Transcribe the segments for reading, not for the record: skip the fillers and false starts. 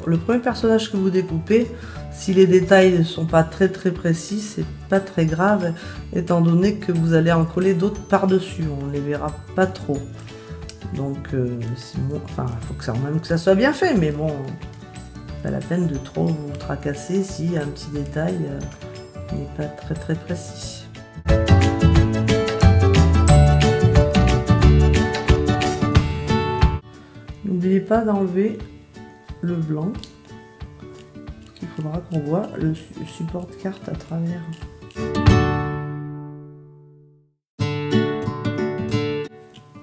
Le premier personnage que vous découpez, si les détails ne sont pas très précis, c'est pas très grave, étant donné que vous allez en coller d'autres par-dessus, on ne les verra pas trop. Donc, enfin, il faut que ça soit bien fait, mais bon, pas la peine de trop vous tracasser si un petit détail n'est pas très précis. N'oubliez pas d'enlever le blanc. Il faudra qu'on voit le support de carte à travers.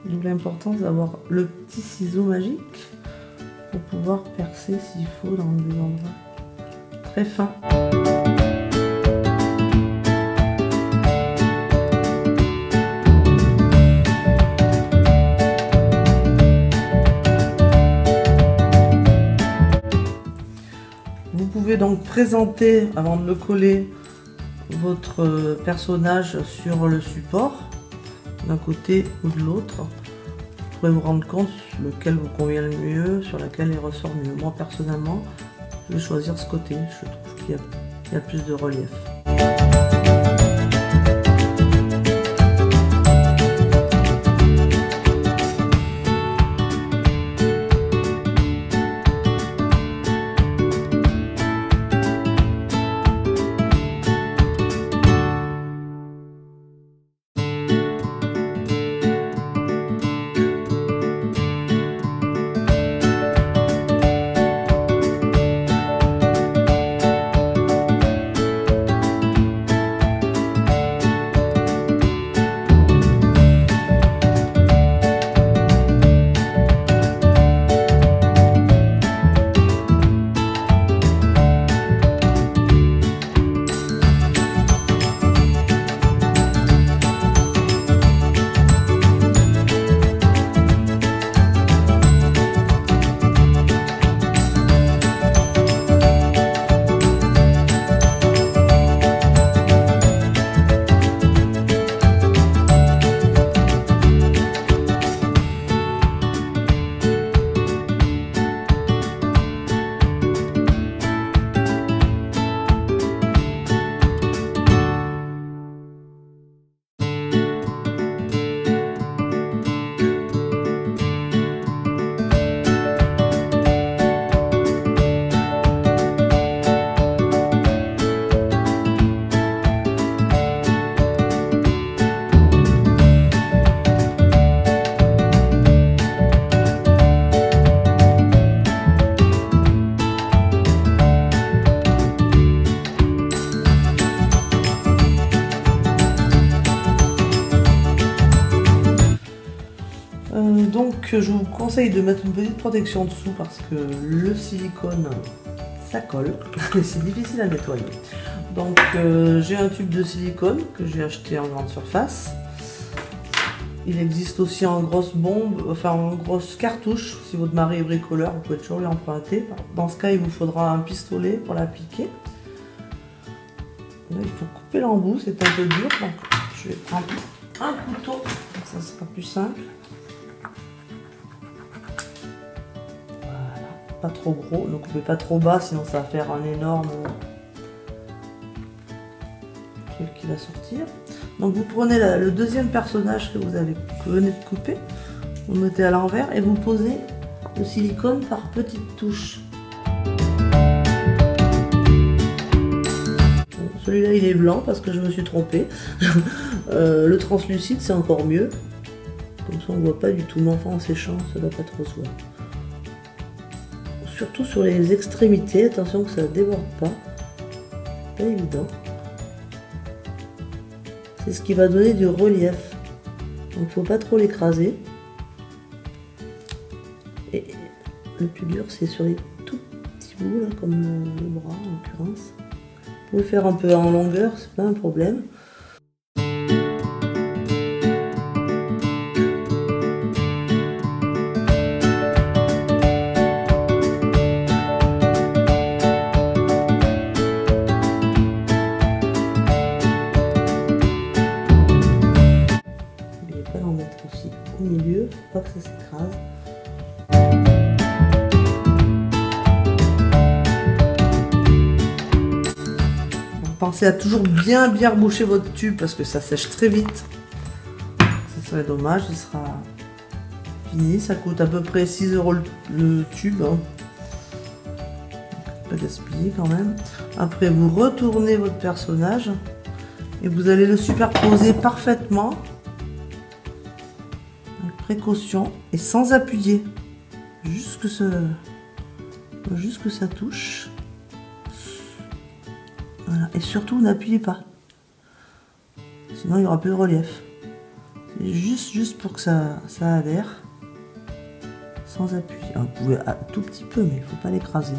D'où l'importance d'avoir le petit ciseau magique pour pouvoir percer s'il faut dans des endroits très fins. Vous pouvez donc présenter, avant de le coller, votre personnage sur le support, d'un côté ou de l'autre. Vous pourrez vous rendre compte lequel vous convient le mieux, sur lequel il ressort mieux. Moi personnellement, je vais choisir ce côté, je trouve qu'il y a plus de relief. Donc je vous conseille de mettre une petite protection dessous parce que le silicone ça colle et c'est difficile à nettoyer. Donc j'ai un tube de silicone que j'ai acheté en grande surface. Il existe aussi en grosse bombe, enfin en grosse cartouche. Si votre mari est bricoleur, vous pouvez toujours lui emprunter. Dans ce cas, il vous faudra un pistolet pour l'appliquer. Là, il faut couper l'embout, c'est un peu dur. Donc je vais prendre un couteau, ça sera plus simple. Voilà, pas trop gros, ne coupez pas trop bas, sinon ça va faire un énorme truc qui va sortir. Donc vous prenez le deuxième personnage que vous venez de couper, vous le mettez à l'envers et vous posez le silicone par petites touches. Celui-là il est blanc parce que je me suis trompée. Le translucide c'est encore mieux. Comme ça on ne voit pas du tout, mais enfin en séchant ça ne doit pas trop se voir. Surtout sur les extrémités, attention que ça ne déborde pas. Pas évident. C'est ce qui va donner du relief. Donc il ne faut pas trop l'écraser. Et le plus dur c'est sur les tout petits bouts là, comme le bras en l'occurrence. Vous pouvez faire un peu en longueur, c'est pas un problème. N'oubliez pas d'en mettre aussi au milieu, pour pas que ça s'écrase. Pensez à toujours bien reboucher votre tube parce que ça sèche très vite. Ce serait dommage, il sera fini. Ça coûte à peu près 6 € le tube. Hein. Pas gaspiller quand même. Après vous retournez votre personnage et vous allez le superposer parfaitement. Avec précaution et sans appuyer. Juste que ça touche. Voilà. Et surtout n'appuyez pas, sinon il n'y aura plus de relief. C'est juste pour que ça adhère, sans appui. Alors, vous pouvez un tout petit peu, mais il ne faut pas l'écraser.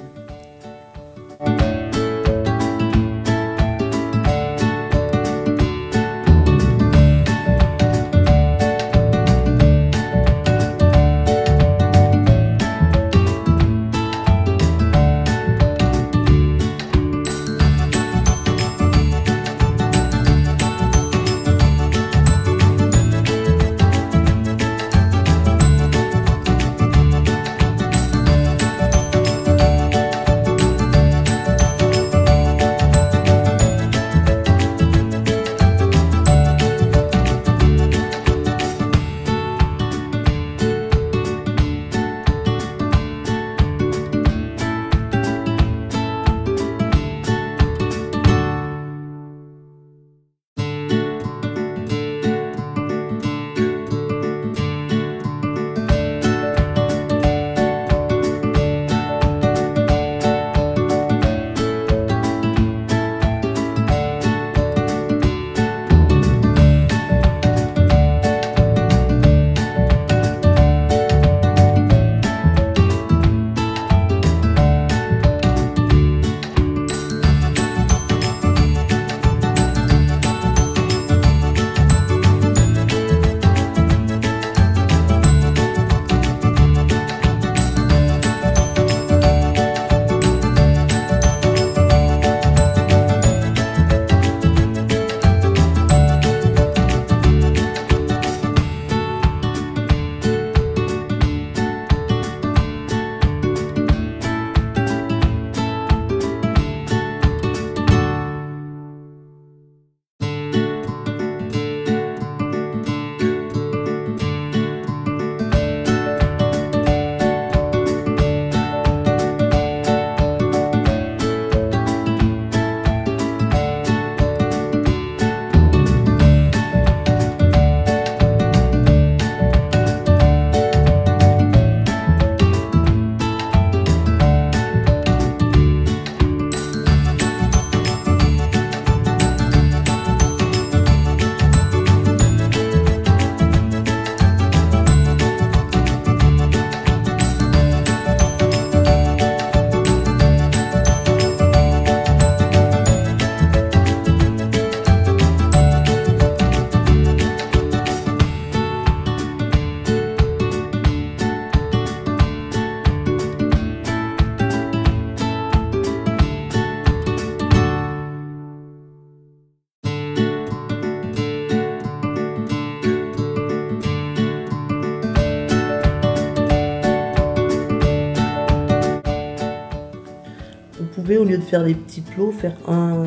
au lieu de faire des petits plots, faire un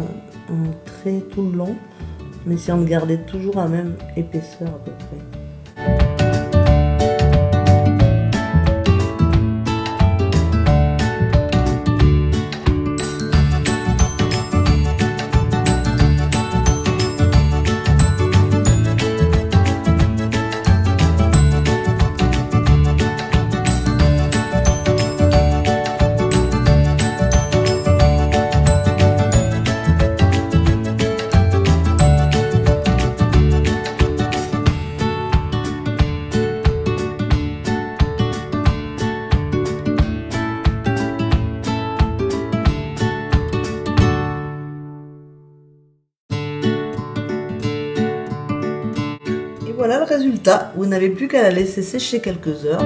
trait tout le long, mais essayant de garder toujours la même épaisseur à peu près. Voilà le résultat, vous n'avez plus qu'à la laisser sécher quelques heures.